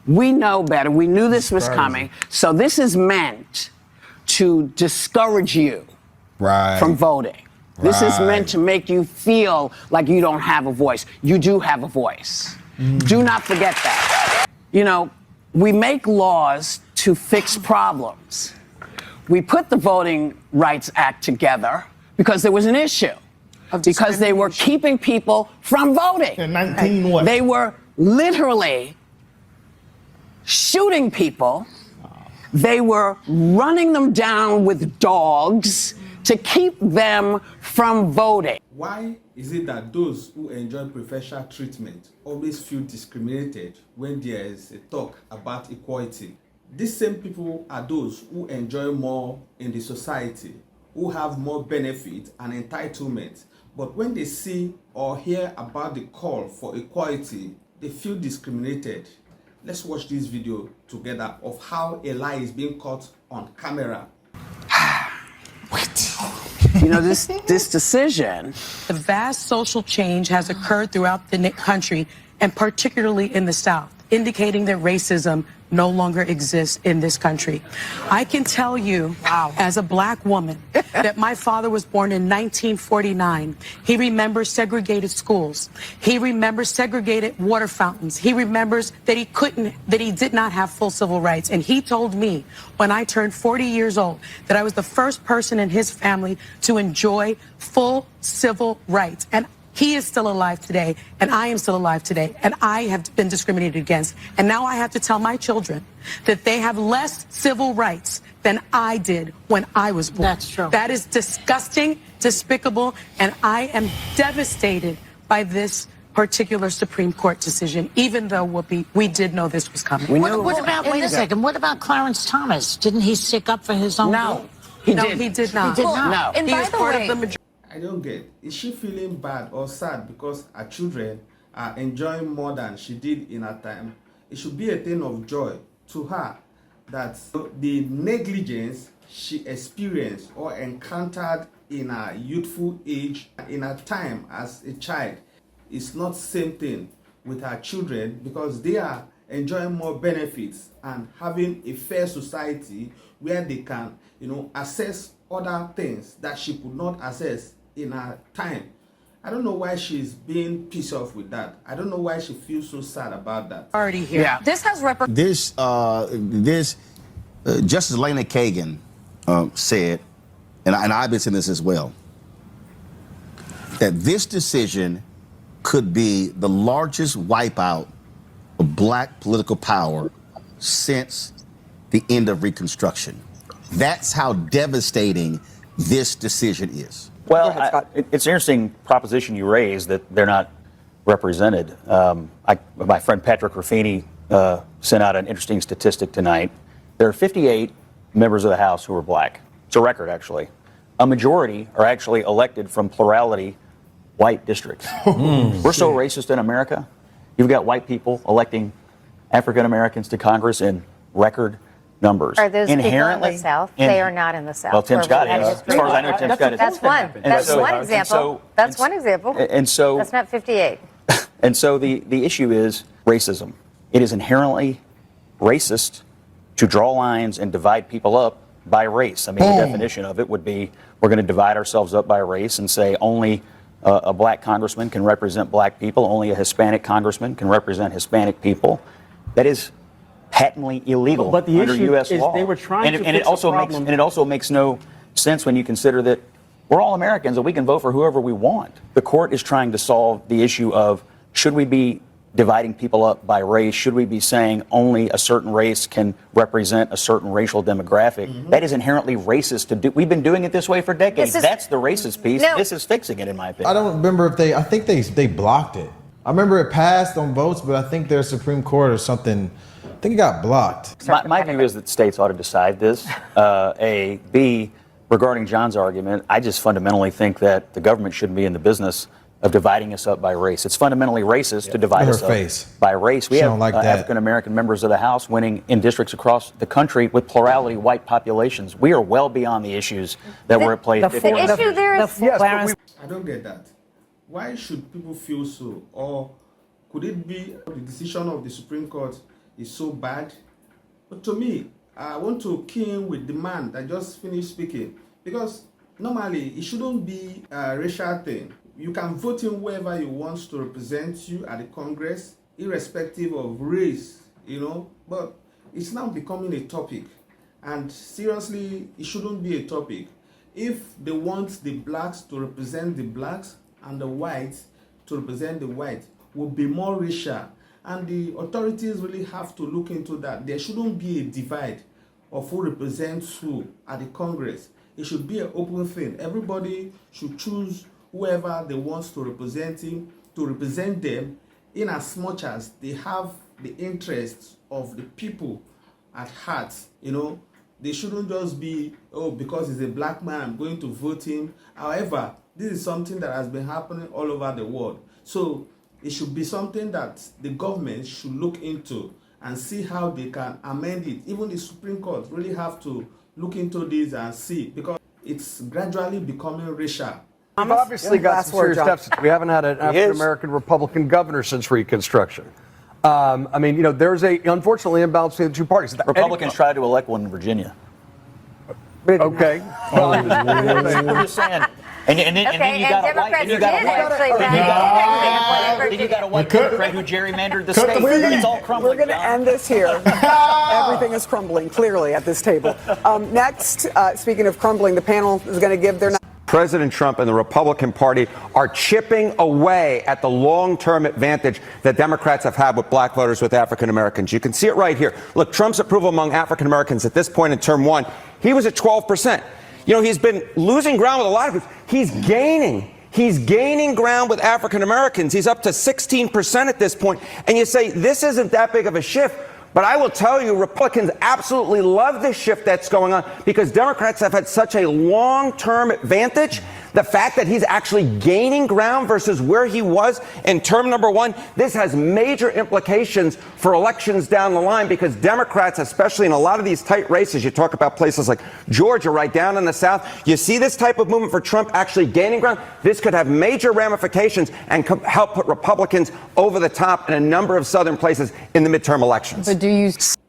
We know better. We knew this was coming. So this is meant to discourage you from voting. This is meant to make you feel like you don't have a voice. You do have a voice. Do not forget that. You know, we make laws to fix problems. We put the Voting Rights Act together because there was an issue. Because they were keeping people from voting. In 19 what? They were literally shooting people. They were running them down with dogs to keep them from voting. Why is it that those who enjoy preferential treatment always feel discriminated when there is a talk about equality? These same people are those who enjoy more in the society, who have more benefit and entitlement. But when they see or hear about the call for equality, they feel discriminated. Let's watch this video together of how a lie is being caught on camera. You know, this decision. The vast social change has occurred throughout the country, and particularly in the South, indicating that racism no longer exists in this country. I can tell you, as a black woman, that my father was born in 1949. He remembers segregated schools. He remembers segregated water fountains. He remembers that he did not have full civil rights. And he told me when I turned 40 years old that I was the first person in his family to enjoy full civil rights. And he is still alive today, and I am still alive today, and I have been discriminated against. And now I have to tell my children that they have less civil rights than I did when I was born. That's true. That is disgusting, despicable, and I am devastated by this particular Supreme Court decision, even though we did know this was coming. What about, wait a second, what about Clarence Thomas? Didn't he stick up for his own No, he did not. He did No. not. He is part of the majority. I don't get. Is she feeling bad or sad because her children are enjoying more than she did in her time? It should be a thing of joy to her that the negligence she experienced or encountered in her youthful age, in her time as a child, is not the same thing with her children, because they are enjoying more benefits and having a fair society where they can, access other things that she could not access in her time. I don't know why she's being pissed off with that. I don't know why she feels so sad about that. Already here. Yeah. This has Justice Lena Kagan said, and I've been saying this as well, that this decision could be the largest wipeout of black political power since the end of Reconstruction. That's how devastating this decision is. Well, it's an interesting proposition you raised that they're not represented. My friend Patrick Ruffini sent out an interesting statistic tonight. There are 58 members of the House who are black. It's a record, actually. A majority are actually elected from plurality white districts. We're so racist in America. You've got white people electing African Americans to Congress in record numbers. Are those people in the South? They are not in the South. Well, Tim Scott is. As far as I know, Tim Scott is. That's one. That's one example. That's one example. And so that's not 58. And so the issue is racism. It is inherently racist to draw lines and divide people up by race. I mean, the definition of it would be we're going to divide ourselves up by race and say only a black congressman can represent black people, only a Hispanic congressman can represent Hispanic people. That is patently illegal but the under issue U.S. is law. they were trying to and it also makes and it also makes no sense when you consider that we're all Americans and we can vote for whoever we want. The court is trying to solve the issue of should we be dividing people up by race? Should we be saying only a certain race can represent a certain racial demographic? That is inherently racist to do. We've been doing it this way for decades. That's the racist piece. No. This is fixing it, in my opinion. I don't remember if I think they blocked it. I remember it passed on votes, but I think their Supreme Court or something, I think it got blocked. My view is that states ought to decide this. A. B, regarding John's argument, I just fundamentally think that the government shouldn't be in the business of dividing us up by race. It's fundamentally racist to divide us up by race. We have African-American members of the House winning in districts across the country with plurality white populations. We are well beyond the issues that were at play. The issue there is... I don't get that. Why should people feel so? Or could it be the decision of the Supreme Court is so bad. But to me, I want to key in with the man that just finished speaking, because normally it shouldn't be a racial thing. You can vote in whoever you want to represent you at the Congress, irrespective of race, you know, but it's now becoming a topic. And seriously, it shouldn't be a topic. If they want the blacks to represent the blacks and the whites to represent the whites, will be more racial. And the authorities really have to look into that. There shouldn't be a divide of who represents who at the Congress. It should be an open thing. Everybody should choose whoever they want to represent him, to represent them, in as much as they have the interests of the people at heart. You know, they shouldn't just be, oh, because he's a black man, I'm going to vote him. However, this is something that has been happening all over the world. So it should be something that the government should look into and see how they can amend it. Even the Supreme Court really have to look into this and see, because it's gradually becoming racial. We've obviously got some serious deficits. We haven't had an African-American Republican governor since Reconstruction. I mean, you know, there's a unfortunately imbalance between the two parties. Republicans tried to elect one in Virginia. Okay. I'm just saying. And then you got a white. Then you got a white Democrat who gerrymandered the state. It's all crumbling. We're going to end this here. Everything is crumbling, clearly, at this table. Next, speaking of crumbling, the panel is going to give their... President Trump and the Republican Party are chipping away at the long-term advantage that Democrats have had with black voters, with African Americans. You can see it right here. Look, Trump's approval among African Americans at this point in term one, he was at 12%. You know, he's been losing ground with a lot of groups. He's gaining ground with African Americans. He's up to 16% at this point. And you say, this isn't that big of a shift. But I will tell you, Republicans absolutely love this shift that's going on, because Democrats have had such a long-term advantage. The fact that he's actually gaining ground versus where he was in term number one, this has major implications for elections down the line, because Democrats, especially in a lot of these tight races, you talk about places like Georgia, right down in the South, you see this type of movement for Trump actually gaining ground. This could have major ramifications and help put Republicans over the top in a number of southern places in the midterm elections. But did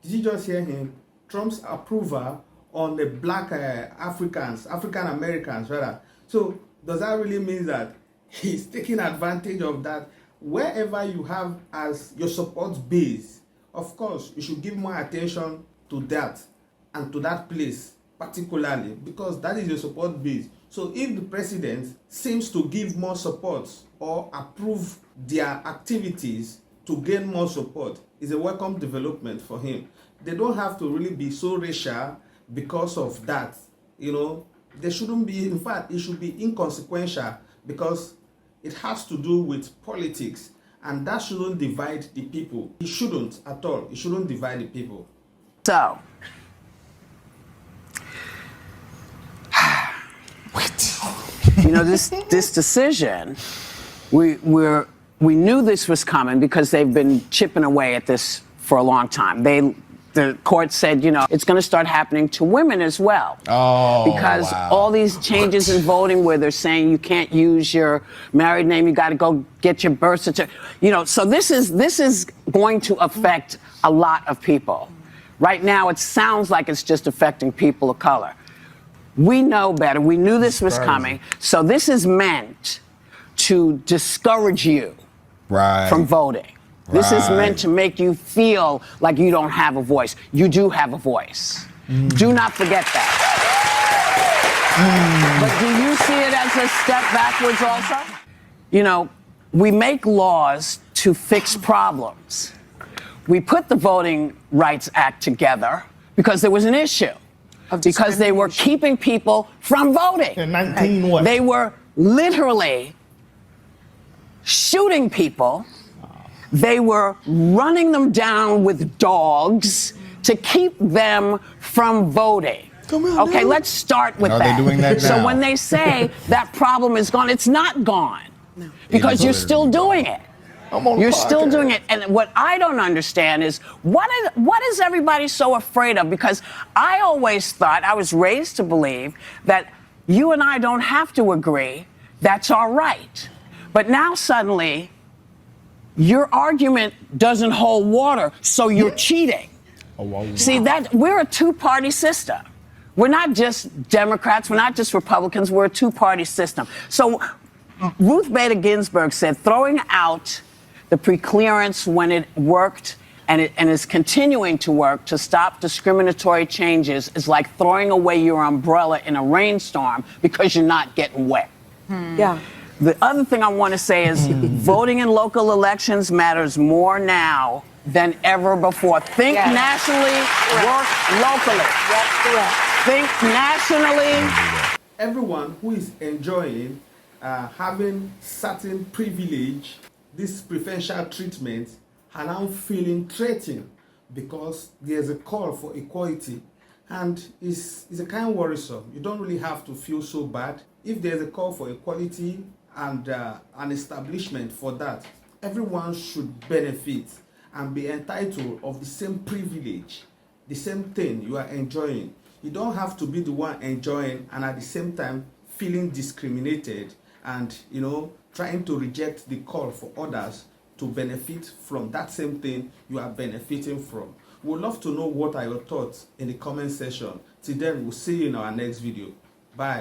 you just hear him? Trump's approval on the black African Americans, rather. So does that really mean that he's taking advantage of that? Wherever you have as your support base, of course, you should give more attention to that and to that place particularly, because that is your support base. So if the president seems to give more support or approve their activities to gain more support, it's a welcome development for him. They don't have to really be so racial because of that, you know. They shouldn't be, in fact, it should be inconsequential, because it has to do with politics, and that shouldn't divide the people. It shouldn't at all. It shouldn't divide the people. So, you know, this decision, we knew this was coming because they've been chipping away at this for a long time. The court said, you know, it's going to start happening to women as well. Oh, because all these changes in voting where they're saying you can't use your married name, you got to go get your birth certificate. You know, so this is going to affect a lot of people. Right now, it sounds like it's just affecting people of color. We know better. We knew this was coming. So this is meant to discourage you from voting. This is meant to make you feel like you don't have a voice. You do have a voice. Do not forget that. But do you see it as a step backwards also? You know, we make laws to fix problems. We put the Voting Rights Act together because there was an issue. Because they were keeping people from voting. In 19 what? They were literally shooting people. They were running them down with dogs to keep them from voting. Okay, let's start with that. Are they doing that now? So when they say that problem is gone, it's not gone. No. Because you're still doing it. You're still doing it. And what I don't understand is what is everybody so afraid of? Because I always thought, I was raised to believe that you and I don't have to agree. That's all right. But now suddenly, your argument doesn't hold water, so you're cheating. Oh, wow. See, that we're a two-party system. We're not just Democrats, we're not just Republicans, we're a two-party system. So Ruth Bader Ginsburg said throwing out the preclearance when it worked and is continuing to work to stop discriminatory changes is like throwing away your umbrella in a rainstorm because you're not getting wet. Yeah. The other thing I want to say is voting in local elections matters more now than ever before. Think nationally, work locally. Think nationally. Everyone who is enjoying having certain privilege, this preferential treatment, are now feeling threatened because there's a call for equality. And it's a kind of worrisome. You don't really have to feel so bad. If there's a call for equality and an establishment for that, everyone should benefit and be entitled of the same privilege, the same thing you are enjoying. You don't have to be the one enjoying and at the same time feeling discriminated and, you know, trying to reject the call for others to benefit from that same thing you are benefiting from. We'd love to know what are your thoughts in the comment section. Till then, we'll see you in our next video. Bye.